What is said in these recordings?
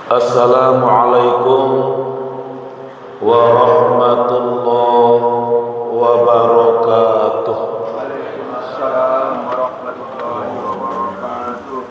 Assalamualaikum warahmatullahi wabarakatuh. Waalaikumsalam warahmatullahi wabarakatuh.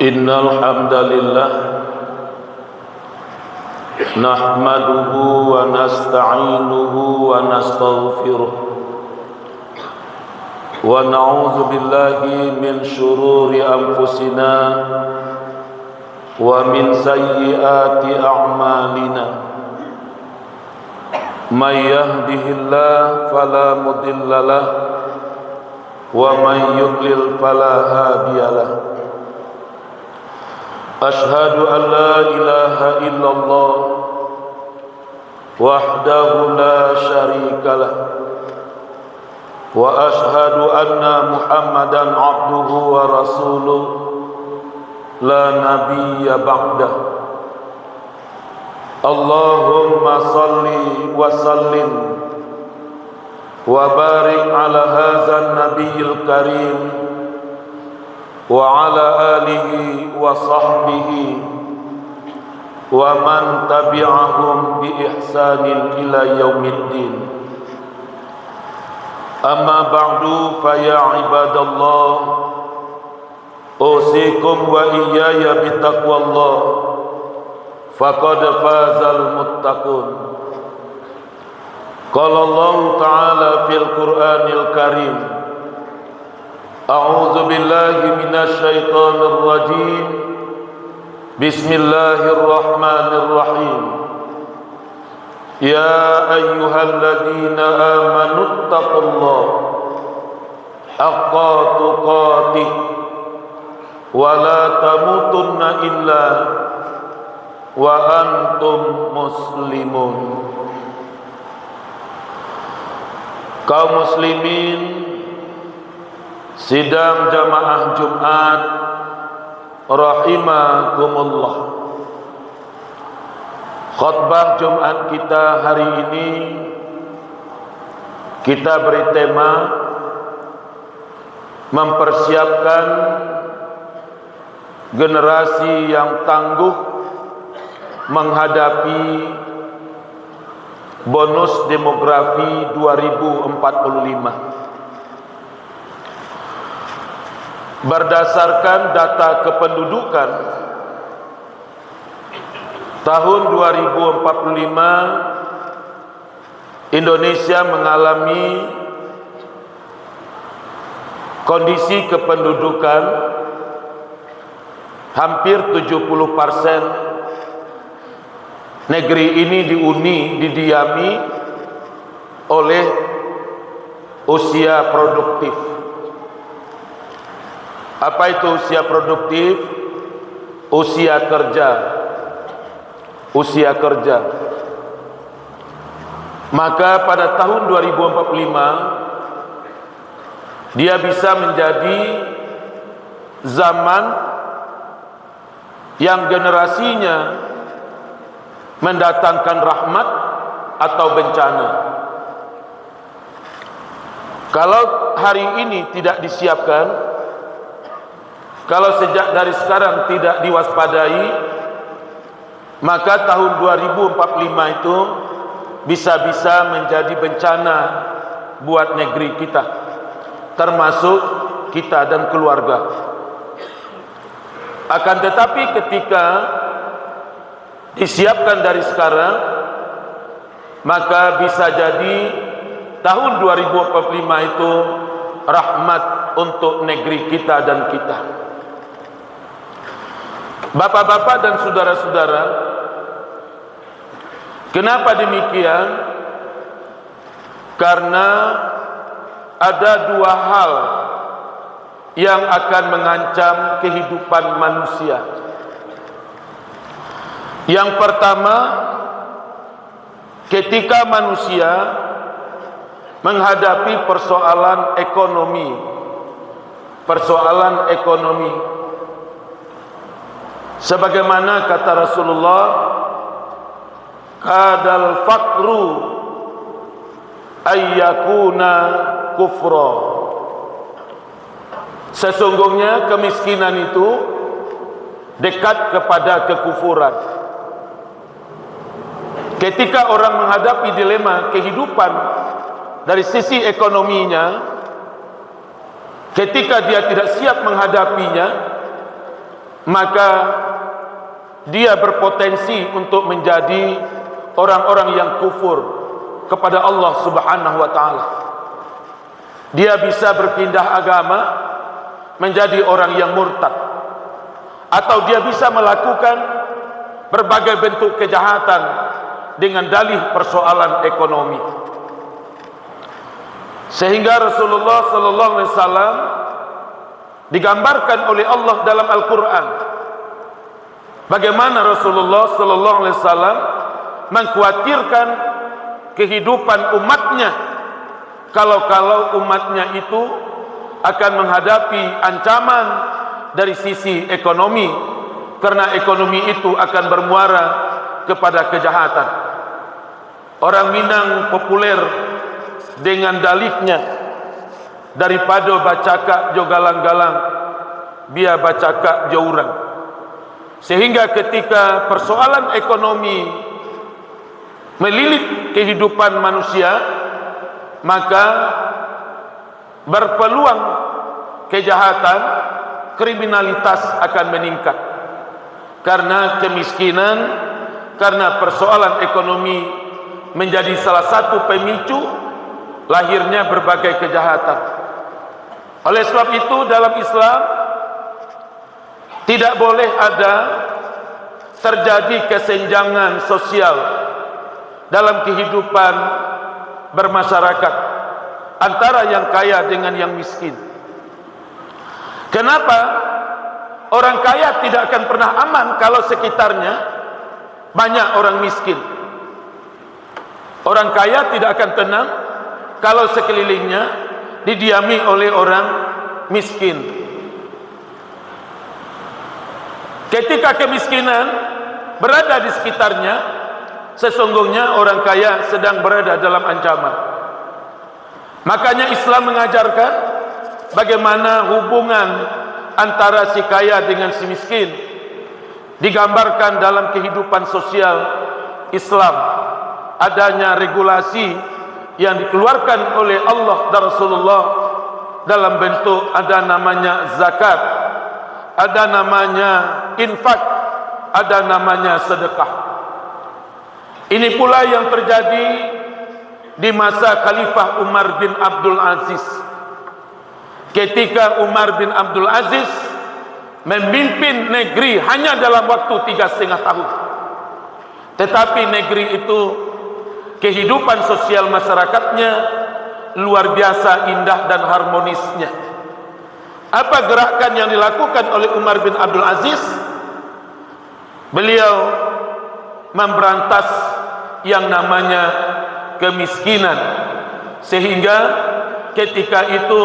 Innal hamdalillah nahmaduhu wa nasta'inuhu wa nastaghfiruh wa na'udzu billahi min shururi anfusina wa min sayyiati a'malina. May yahdihillahu fala mudilla lahu wa may yudlil fala hadiyalah. Ashhadu an la ilaha illallah wahdahu la syarika lah wa ashhadu anna Muhammadan abduhu wa rasuluh la nabiyya ba'dah. Allahumma salli wa sallim wa barik ala hadzal nabiyil karim wa ala alihi wa sahbihi wa man tabi'ahum bi ihsanin ila yaumiddin. Amma ba'du fa ya ibadallah, usikum wa iyaya bitaqwallah, faqad fazal muttaqun. Qala Allah ta'ala fil Qur'anil Karim, a'udzu billahi minasy syaithanir rajim. Bismillahirrahmanirrahim. Ya ayyuhalladzina amanu taqullaha haqqa tuqatih wa la tamutunna illa wa antum muslimun. Kaum muslimin sidang jamaah Jumat rahimakumullah. Khutbah Jumat kita hari ini kita beri tema mempersiapkan generasi yang tangguh menghadapi bonus demografi 2045. Berdasarkan data kependudukan tahun 2045, Indonesia mengalami kondisi kependudukan hampir 70%. Negeri ini didiami oleh usia produktif. Apa itu usia produktif? Usia kerja. Usia kerja. Maka pada tahun 2045 dia bisa menjadi zaman yang generasinya mendatangkan rahmat atau bencana. Kalau hari ini tidak disiapkan, kalau sejak dari sekarang tidak diwaspadai, maka tahun 2045 itu bisa-bisa menjadi bencana buat negeri kita, termasuk kita dan keluarga. Akan tetapi ketika disiapkan dari sekarang, maka bisa jadi tahun 2045 itu rahmat untuk negeri kita dan kita. Bapak-bapak dan saudara-saudara, kenapa demikian? Karena ada dua hal yang akan mengancam kehidupan manusia. Yang pertama, ketika manusia menghadapi persoalan ekonomi, sebagaimana kata Rasulullah, kadal fakru ayyakuna kufra. Sesungguhnya kemiskinan itu dekat kepada kekufuran. Ketika orang menghadapi dilema kehidupan dari sisi ekonominya, ketika dia tidak siap menghadapinya, maka dia berpotensi untuk menjadi orang-orang yang kufur kepada Allah Subhanahu wa taala. Dia bisa berpindah agama menjadi orang yang murtad, atau dia bisa melakukan berbagai bentuk kejahatan dengan dalih persoalan ekonomi. Sehingga Rasulullah sallallahu alaihi wasallam digambarkan oleh Allah dalam Al-Qur'an bagaimana Rasulullah sallallahu alaihi wasallam mengkhawatirkan kehidupan umatnya kalau umatnya itu akan menghadapi ancaman dari sisi ekonomi, karena ekonomi itu akan bermuara kepada kejahatan. Orang Minang populer dengan dalihnya, daripada bacakak jo galang-galang, biar bacakak jo urang. Sehingga ketika persoalan ekonomi melilit kehidupan manusia, maka berpeluang kejahatan, kriminalitas akan meningkat. Karena kemiskinan, karena persoalan ekonomi menjadi salah satu pemicu lahirnya berbagai kejahatan. Oleh sebab itu dalam Islam tidak boleh ada terjadi kesenjangan sosial dalam kehidupan bermasyarakat antara yang kaya dengan yang miskin. Kenapa? Orang kaya tidak akan pernah aman kalau sekitarnya banyak orang miskin. Orang kaya tidak akan tenang kalau sekelilingnya didiami oleh orang miskin. Ketika kemiskinan berada di sekitarnya, sesungguhnya orang kaya sedang berada dalam ancaman. Makanya Islam mengajarkan bagaimana hubungan antara si kaya dengan si miskin digambarkan dalam kehidupan sosial Islam. Adanya regulasi yang dikeluarkan oleh Allah dan Rasulullah dalam bentuk ada namanya zakat, ada namanya infak, ada namanya sedekah. Ini pula yang terjadi di masa Khalifah Umar bin Abdul Aziz. Ketika Umar bin Abdul Aziz memimpin negeri hanya dalam waktu 3,5 tahun, tetapi negeri itu kehidupan sosial masyarakatnya luar biasa indah dan harmonisnya. Apa gerakan yang dilakukan oleh Umar bin Abdul Aziz? Beliau memberantas yang namanya kemiskinan, sehingga ketika itu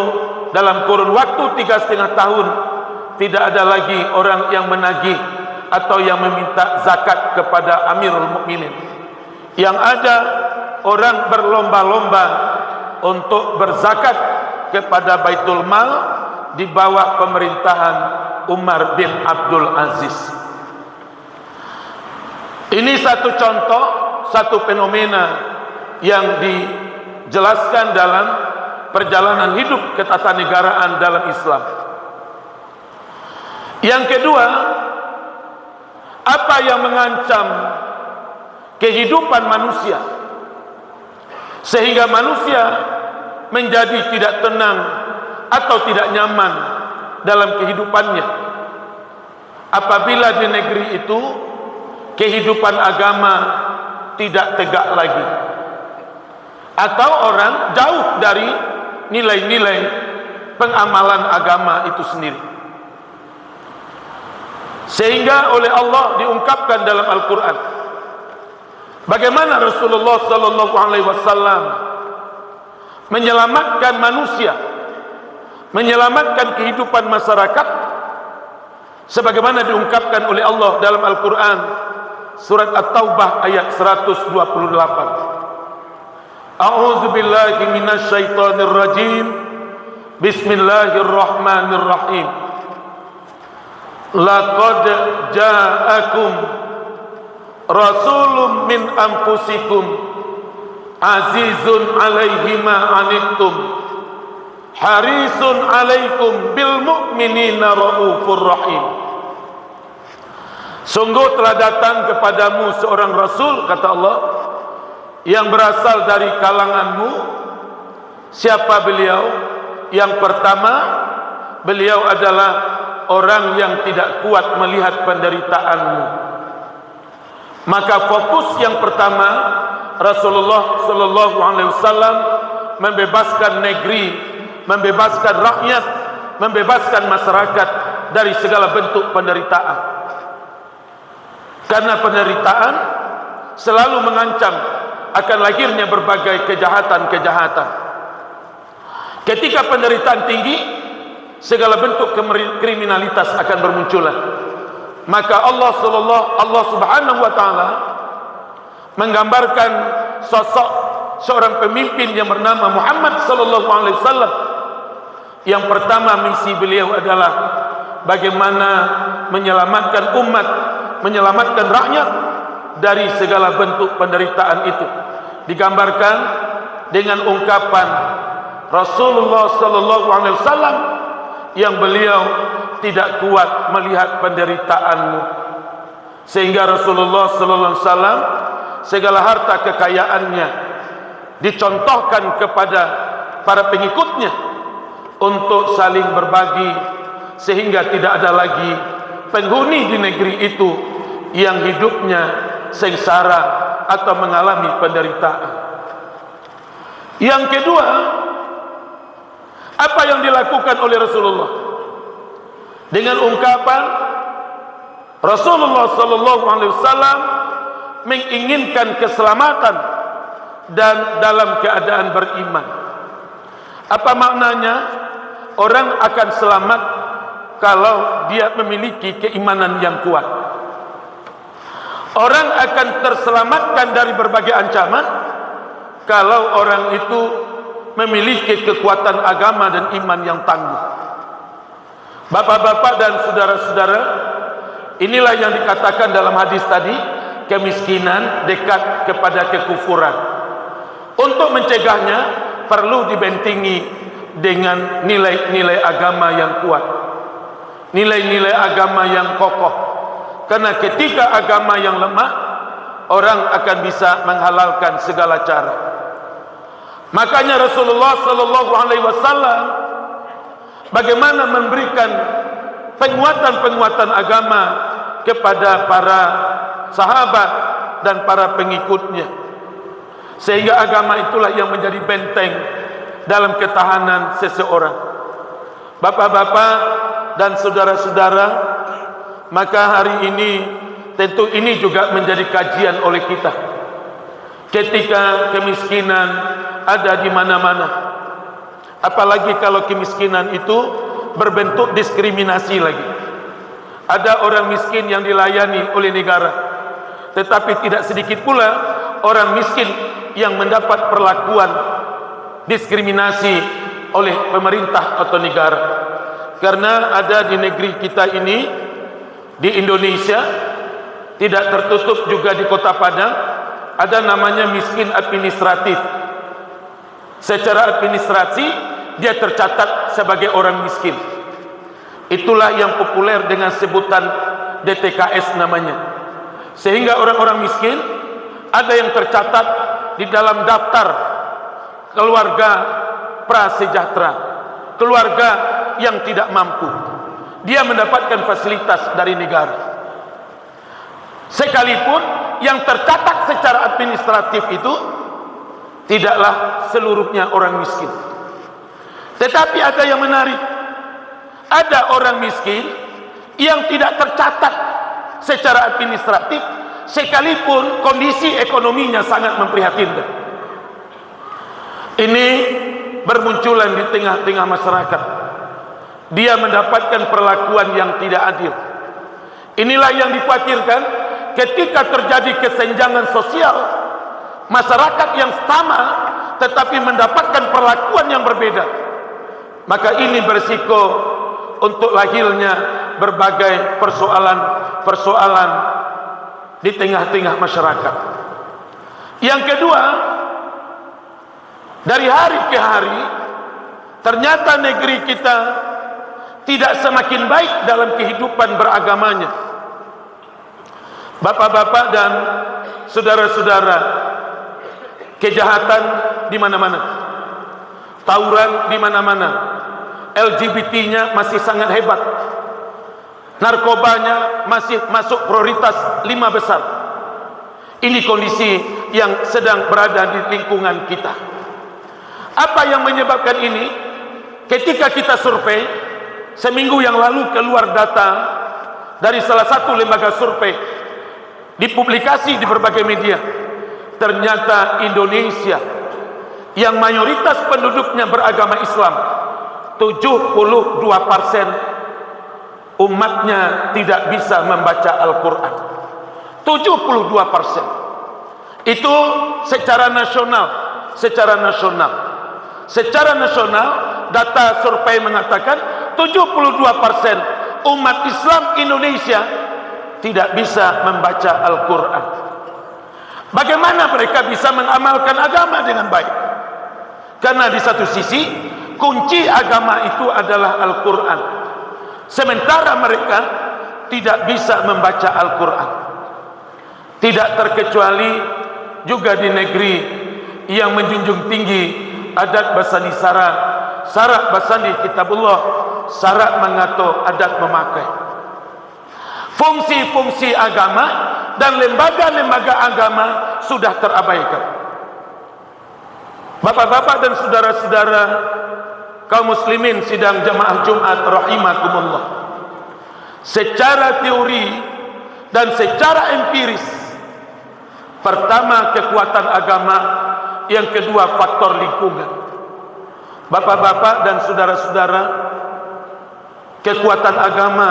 dalam kurun waktu 3,5 tahun tidak ada lagi orang yang menagih atau yang meminta zakat kepada Amirul Mukminin. Yang ada orang berlomba-lomba untuk berzakat kepada Baitul Mal di bawah pemerintahan Umar bin Abdul Aziz. Ini satu contoh, satu fenomena yang dijelaskan dalam perjalanan hidup ketatanegaraan dalam Islam. Yang kedua, apa yang mengancam kehidupan manusia sehingga manusia menjadi tidak tenang atau tidak nyaman dalam kehidupannya? Apabila di negeri itu kehidupan agama tidak tegak lagi, atau orang jauh dari nilai-nilai pengamalan agama itu sendiri, sehingga oleh Allah diungkapkan dalam Al-Quran bagaimana Rasulullah sallallahu alaihi wasallam menyelamatkan manusia, menyelamatkan kehidupan masyarakat, sebagaimana diungkapkan oleh Allah dalam Al-Quran surat At-Taubah ayat 128. A'udzu billahi minasy syaithanir rajim. Bismillahirrahmanirrahim. Laqad ja'akum rasulun min anfusikum azizun 'alaihi ma 'anittum harisun 'alaikum bil mu'minina raufur rahim. Sungguh telah datang kepadamu seorang Rasul, kata Allah, yang berasal dari kalanganmu. Siapa beliau? Yang pertama, beliau adalah orang yang tidak kuat melihat penderitaanmu. Maka fokus yang pertama, Rasulullah sallallahu alaihi wasallam membebaskan negeri, membebaskan rakyat, membebaskan masyarakat dari segala bentuk penderitaan. Karena penderitaan selalu mengancam akan lahirnya berbagai kejahatan-kejahatan. Ketika penderitaan tinggi, segala bentuk kriminalitas akan bermunculan. Maka Allah Subhanahu wa taala menggambarkan sosok seorang pemimpin yang bernama Muhammad sallallahu alaihi wasallam. Yang pertama misi beliau adalah bagaimana menyelamatkan umat, menyelamatkan rakyat dari segala bentuk penderitaan itu. Digambarkan dengan ungkapan Rasulullah sallallahu alaihi wasallam yang beliau tidak kuat melihat penderitaanmu, sehingga Rasulullah sallallahu alaihi wasallam segala harta kekayaannya dicontohkan kepada para pengikutnya untuk saling berbagi, sehingga tidak ada lagi penghuni di negeri itu yang hidupnya sengsara atau mengalami penderitaan. Yang kedua, apa yang dilakukan oleh Rasulullah? Dengan ungkapan Rasulullah sallallahu alaihi wasallam menginginkan keselamatan dan dalam keadaan beriman. Apa maknanya? Orang akan selamat kalau dia memiliki keimanan yang kuat. Orang akan terselamatkan dari berbagai ancaman kalau orang itu memiliki kekuatan agama dan iman yang tangguh. Bapak-bapak dan saudara-saudara, inilah yang dikatakan dalam hadis tadi, kemiskinan dekat kepada kekufuran. Untuk mencegahnya perlu dibentengi dengan nilai-nilai agama yang kuat, nilai-nilai agama yang kokoh. Karena ketika agama yang lemah, orang akan bisa menghalalkan segala cara. Makanya Rasulullah sallallahu alaihi wasallam bagaimana memberikan penguatan-penguatan agama kepada para sahabat dan para pengikutnya, sehingga agama itulah yang menjadi benteng dalam ketahanan seseorang. Bapak-bapak dan saudara-saudara, maka hari ini tentu ini juga menjadi kajian oleh kita. Ketika kemiskinan ada di mana-mana, apalagi kalau kemiskinan itu berbentuk diskriminasi lagi. Ada orang miskin yang dilayani oleh negara, tetapi tidak sedikit pula orang miskin yang mendapat perlakuan diskriminasi oleh pemerintah atau negara. Karena ada di negeri kita ini, di Indonesia, tidak tertutup juga di Kota Padang, ada namanya miskin administratif. Secara administrasi dia tercatat sebagai orang miskin. Itulah yang populer dengan sebutan DTKS namanya. Sehingga orang-orang miskin ada yang tercatat di dalam daftar keluarga prasejahtera, keluarga yang tidak mampu. Dia mendapatkan fasilitas dari negara. Sekalipun yang tercatat secara administratif itu tidaklah seluruhnya orang miskin. Tetapi ada yang menarik. Ada orang miskin yang tidak tercatat secara administratif, sekalipun kondisi ekonominya sangat memprihatinkan. Ini bermunculan di tengah-tengah masyarakat. Dia mendapatkan perlakuan yang tidak adil. Inilah yang dikhawatirkan ketika terjadi kesenjangan sosial. Masyarakat yang sama tetapi mendapatkan perlakuan yang berbeda, maka ini berisiko untuk lahirnya berbagai persoalan-persoalan di tengah-tengah masyarakat. Yang kedua, dari hari ke hari ternyata negeri kita tidak semakin baik dalam kehidupan beragamanya. Bapak-bapak dan saudara-saudara, kejahatan di mana-mana, tawuran di mana-mana, LGBT-nya masih sangat hebat, narkobanya masih masuk prioritas 5 besar. Ini kondisi yang sedang berada di lingkungan kita. Apa yang menyebabkan ini? Ketika kita survei, seminggu yang lalu keluar data dari salah satu lembaga survei, dipublikasi di berbagai media. Ternyata Indonesia yang mayoritas penduduknya beragama Islam, 72% umatnya tidak bisa membaca Al-Quran. 72%. Itu secara nasional. Secara nasional, data survei mengatakan 72% umat Islam Indonesia tidak bisa membaca Al-Quran. Bagaimana mereka bisa mengamalkan agama dengan baik? Karena di satu sisi kunci agama itu adalah Al-Quran, sementara mereka tidak bisa membaca Al-Quran. Tidak terkecuali juga di negeri yang menjunjung tinggi adat basani sara, syarat basani kitabullah, syarat mengatur adat memakai. Fungsi-fungsi agama dan lembaga-lembaga agama sudah terabaikan. Bapak-bapak dan saudara-saudara kaum muslimin sidang jamaah Jumat rahimakumullah, secara teori dan secara empiris, pertama kekuatan agama, yang kedua faktor lingkungan. Bapak-bapak dan saudara-saudara, kekuatan agama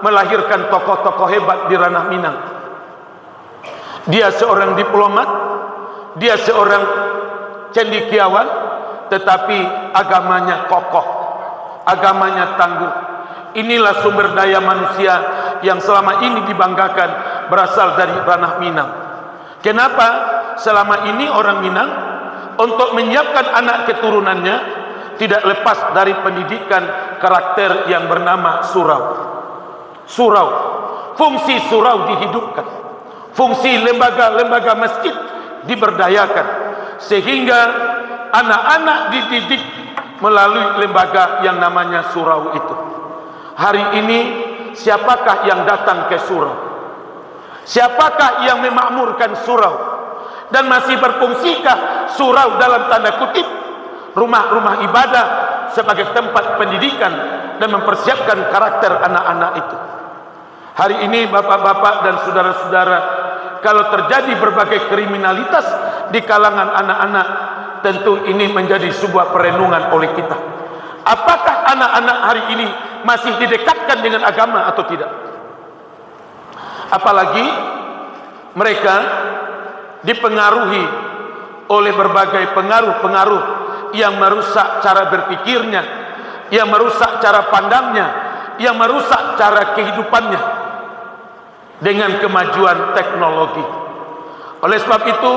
melahirkan tokoh-tokoh hebat di ranah Minang. Dia seorang diplomat, dia seorang cendekiawan, tetapi agamanya kokoh, agamanya tangguh. Inilah sumber daya manusia yang selama ini dibanggakan berasal dari ranah Minang. Kenapa selama ini orang Minang untuk menyiapkan anak keturunannya tidak lepas dari pendidikan karakter yang bernama surau. Surau, fungsi surau dihidupkan, fungsi lembaga-lembaga masjid diberdayakan, sehingga anak-anak dididik melalui lembaga yang namanya surau itu. Hari ini siapakah yang datang ke surau? Siapakah yang memakmurkan surau? Dan masih berfungsikah surau dalam tanda kutip rumah-rumah ibadah sebagai tempat pendidikan dan mempersiapkan karakter anak-anak itu? Hari ini bapak-bapak dan saudara-saudara, kalau terjadi berbagai kriminalitas di kalangan anak-anak, tentu ini menjadi sebuah perenungan oleh kita. Apakah anak-anak hari ini masih didekatkan dengan agama atau tidak? Apalagi mereka dipengaruhi oleh berbagai pengaruh-pengaruh yang merusak cara berpikirnya, yang merusak cara pandangnya, yang merusak cara kehidupannya dengan kemajuan teknologi. Oleh sebab itu,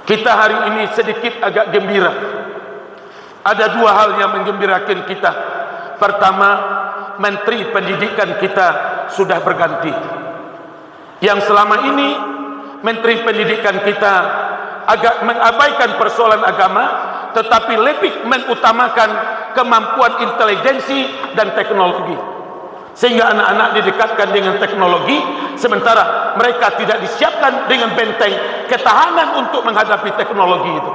kita hari ini sedikit agak gembira. Ada dua hal yang menggembirakan kita. Pertama, Menteri Pendidikan kita sudah berganti. Yang selama ini Menteri Pendidikan kita agak mengabaikan persoalan agama, tetapi lebih mengutamakan kemampuan intelijensi dan teknologi, sehingga anak-anak didekatkan dengan teknologi, sementara mereka tidak disiapkan dengan benteng ketahanan untuk menghadapi teknologi itu.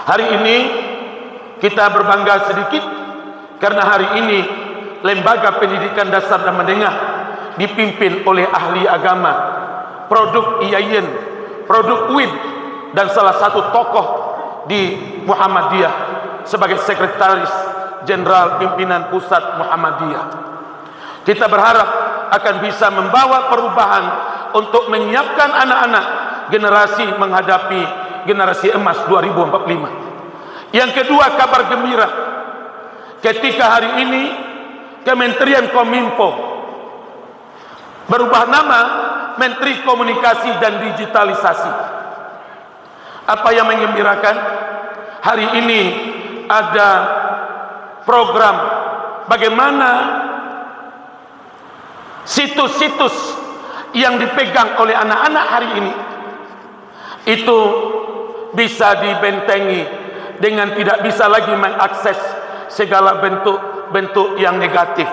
Hari ini kita berbangga sedikit karena hari ini lembaga pendidikan dasar dan menengah dipimpin oleh ahli agama, produk IAIN, produk UIN, dan salah satu tokoh di Muhammadiyah sebagai sekretaris jenderal pimpinan pusat Muhammadiyah. Kita berharap akan bisa membawa perubahan untuk menyiapkan anak-anak generasi menghadapi generasi emas 2045. Yang kedua, kabar gembira, ketika hari ini Kementerian Kominfo berubah nama Menteri Komunikasi dan Digitalisasi. Apa yang menggembirakan? Hari ini ada program bagaimana situs-situs yang dipegang oleh anak-anak hari ini itu bisa dibentengi dengan tidak bisa lagi mengakses segala bentuk-bentuk yang negatif.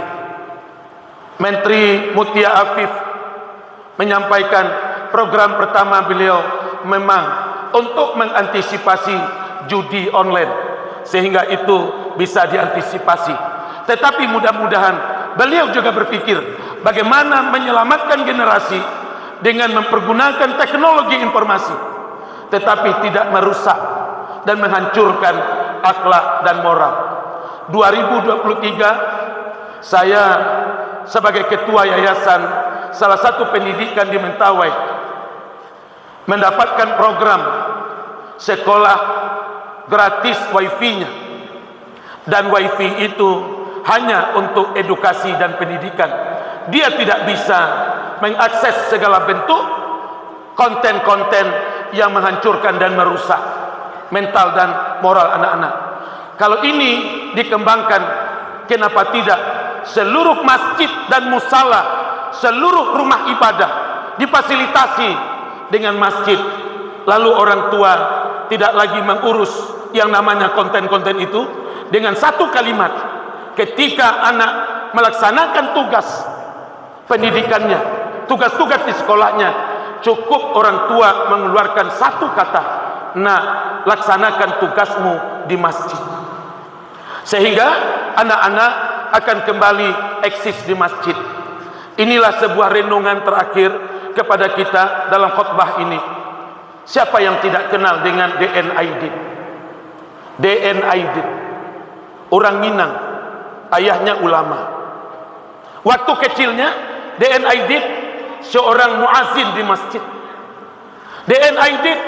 Menteri Mutia Afif menyampaikan program pertama beliau memang untuk mengantisipasi judi online, sehingga itu bisa diantisipasi. Tetapi mudah-mudahan beliau juga berpikir bagaimana menyelamatkan generasi dengan mempergunakan teknologi informasi, tetapi tidak merusak dan menghancurkan akhlak dan moral. 2023 saya sebagai ketua yayasan salah satu pendidikan di Mentawai mendapatkan program sekolah gratis wifi-nya, dan wifi itu hanya untuk edukasi dan pendidikan. Dia tidak bisa mengakses segala bentuk konten-konten yang menghancurkan dan merusak mental dan moral anak-anak. Kalau ini dikembangkan, kenapa tidak seluruh masjid dan musala, seluruh rumah ibadah difasilitasi dengan masjid, lalu orang tua tidak lagi mengurus yang namanya konten-konten itu. Dengan satu kalimat, ketika anak melaksanakan tugas pendidikannya, tugas-tugas di sekolahnya, cukup orang tua mengeluarkan satu kata, "Nak, laksanakan tugasmu di masjid." Sehingga anak-anak akan kembali eksis di masjid. Inilah sebuah renungan terakhir kepada kita dalam khutbah ini. Siapa yang tidak kenal dengan DN Aidit? DN Aidit, orang Minang, ayahnya ulama. Waktu kecilnya DN Aidit seorang muazzin di masjid. DN Aidit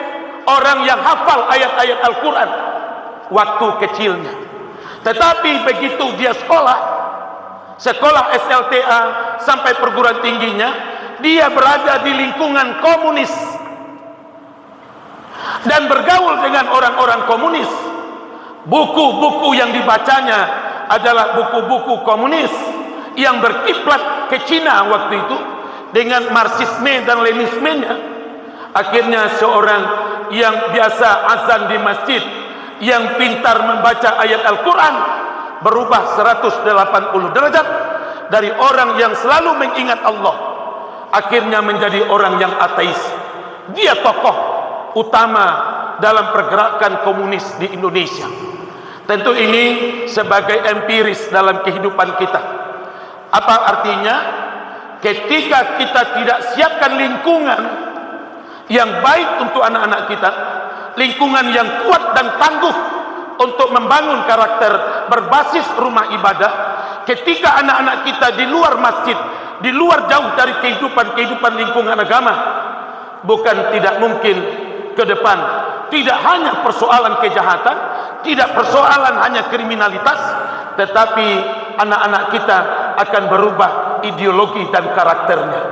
orang yang hafal ayat-ayat Al-Quran waktu kecilnya. Tetapi begitu dia sekolah SLTA sampai perguruan tingginya, dia berada di lingkungan komunis dan bergaul dengan orang-orang komunis. Buku-buku yang dibacanya adalah buku-buku komunis yang berkiblat ke Cina waktu itu dengan Marxisme dan Leninismenya. Akhirnya seorang yang biasa azan di masjid, yang pintar membaca ayat Al-Quran, berubah 180 derajat dari orang yang selalu mengingat Allah, akhirnya menjadi orang yang ateis. Dia tokoh utama dalam pergerakan komunis di Indonesia. Tentu ini sebagai empiris dalam kehidupan kita. Apa artinya? Ketika kita tidak siapkan lingkungan yang baik untuk anak-anak kita, lingkungan yang kuat dan tangguh untuk membangun karakter berbasis rumah ibadah, ketika anak-anak kita di luar masjid, di luar jauh dari kehidupan lingkungan agama, bukan tidak mungkin ke depan tidak hanya persoalan kejahatan, tidak persoalan hanya kriminalitas, tetapi anak-anak kita akan berubah ideologi dan karakternya.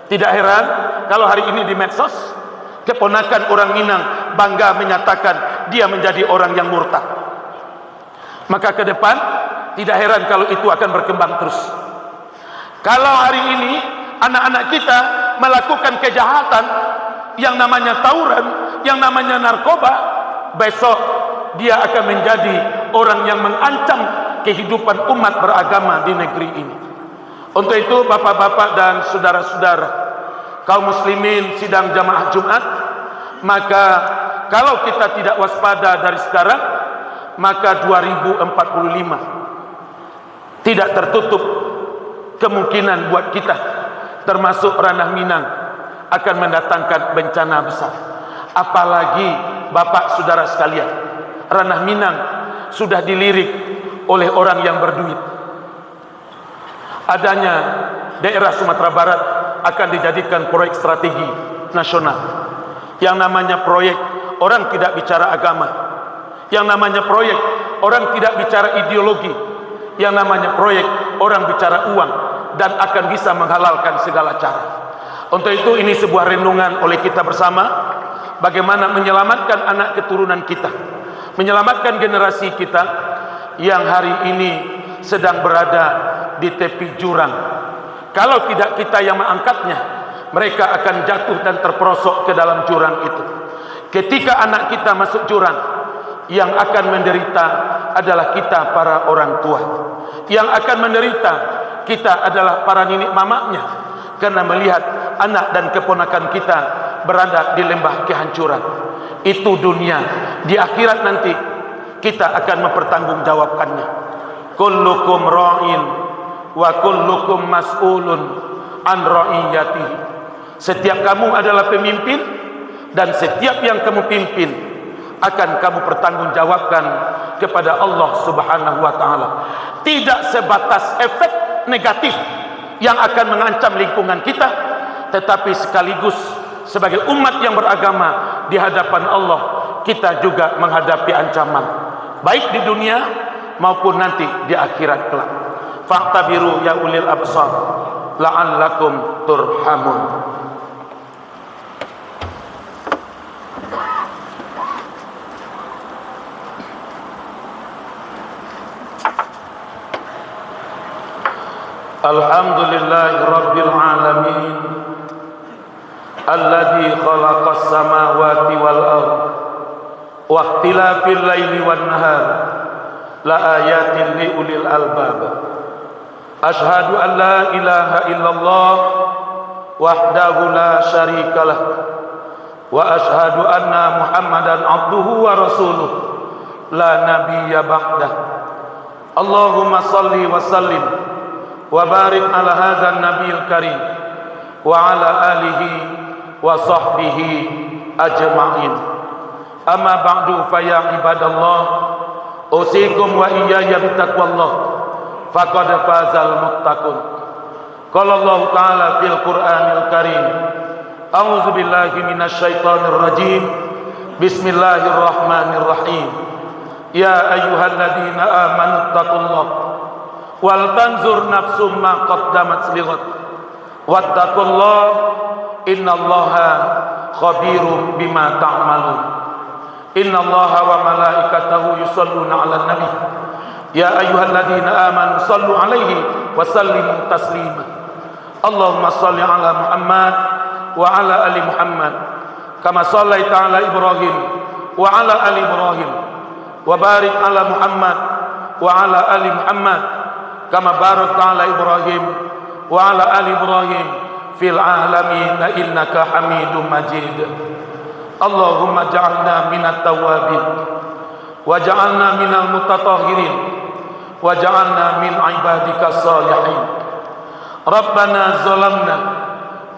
Tidak heran kalau hari ini di medsos keponakan orang Minang bangga menyatakan dia menjadi orang yang murtad. Maka ke depan tidak heran kalau itu akan berkembang terus. Kalau hari ini anak-anak kita melakukan kejahatan yang namanya tawuran, yang namanya narkoba, besok dia akan menjadi orang yang mengancam kehidupan umat beragama di negeri ini. Untuk itu bapak-bapak dan saudara-saudara kaum muslimin sidang jamaah Jumat, maka kalau kita tidak waspada dari sekarang, maka 2045 tidak tertutup kemungkinan buat kita, termasuk ranah Minang, akan mendatangkan bencana besar. Apalagi bapak saudara sekalian, ranah Minang sudah dilirik oleh orang yang berduit. Adanya daerah Sumatera Barat akan dijadikan proyek strategi nasional. Yang namanya proyek, orang tidak bicara agama. Yang namanya proyek, orang tidak bicara ideologi. Yang namanya proyek, orang bicara uang dan akan bisa menghalalkan segala cara. Untuk itu ini sebuah renungan oleh kita bersama, bagaimana menyelamatkan anak keturunan kita, menyelamatkan generasi kita yang hari ini sedang berada di tepi jurang, Kalau tidak kita yang mengangkatnya, mereka akan jatuh dan terperosok ke dalam jurang itu. Ketika anak kita masuk jurang, yang akan menderita adalah kita para orang tua. Yang akan menderita kita adalah para nenek mamaknya, karena melihat anak dan keponakan kita berada di lembah kehancuran. Itu dunia. Di akhirat nanti kita akan mempertanggungjawabkannya. Kullukum ra'in wa kullukum mas'ulun an ra'iyatihi. Setiap kamu adalah pemimpin, dan setiap yang kamu pimpin akan kamu pertanggungjawabkan kepada Allah Subhanahu wa taala. Tidak sebatas efek negatif yang akan mengancam lingkungan kita, tetapi sekaligus sebagai umat yang beragama di hadapan Allah, kita juga menghadapi ancaman baik di dunia maupun nanti di akhirat kelak. Fa'tabiru ya ulil absar la'allakum turhamun. Alhamdulillahi rabbil alamin alladzi khalaqas samawati wal ardh wa ikhtilafil laili wan nahar la ayatin li ulil albab. Ashhadu an la ilaha illallah wahdahu la syarikalah wa ashhadu anna muhammadan abduhu wa rasuluh la nabiyya ba'dah. Allahumma salli wa sallim wa barik ala hadzal nabiyil karim wa ala alihi wa sahbihi ajma'in. Amma ba'du fa ya ibadallah, usikum wa iyaya bitaqwallah, faqad fazal muttaqun. Qala Allah ta'ala fil Qur'anil Karim, a'udzu billahi minasy syaithanir rajim. Bismillahirrahmanirrahim. Ya ayyuhalladzina amanu taqullaha wal tanzur nafsum ma qaddamat lighad wattaqullaha innallaha khabirum bima ta'malun. Innallaha wa malaikatahu yusholluna 'alan nabi ya ayyuhalladzina amanu shallu 'alaihi wa sallimu taslima. Allahumma shalli 'ala Muhammad wa 'ala ali Muhammad kama shallaita 'ala Ibrahim wa 'ala ali Ibrahim wa barik 'ala Muhammad wa 'ala ali Muhammad kama barakta 'ala Ibrahim wa 'ala ali Ibrahim fil 'alamin innaka Hamidum Majid. Allahumma ja'alna minat tawabin wa ja'alna minal mutatahhirin wa ja'alna min ibadika salihin. Rabbana zalamna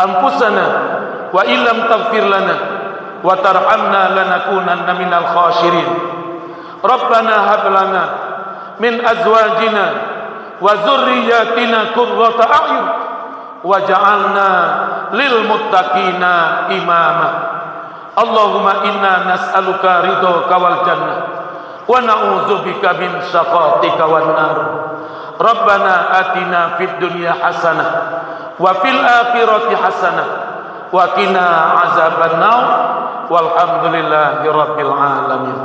anfusana wa illam taghfir lana wa tarhamna lanakunanna minal khasirin. Rabbana hab lana min azwajina wa dzurriyyatina qurrata a'yun waj'alna lil muttaqina imama. Allahumma inna nas'aluka ridhaka wal jannah wa na'udzubika min syaqatika wan nar. Rabbana atina fid dunya hasanah wa fil akhirati hasanah wa qina azabannar walhamdulillahi rabbil alamin.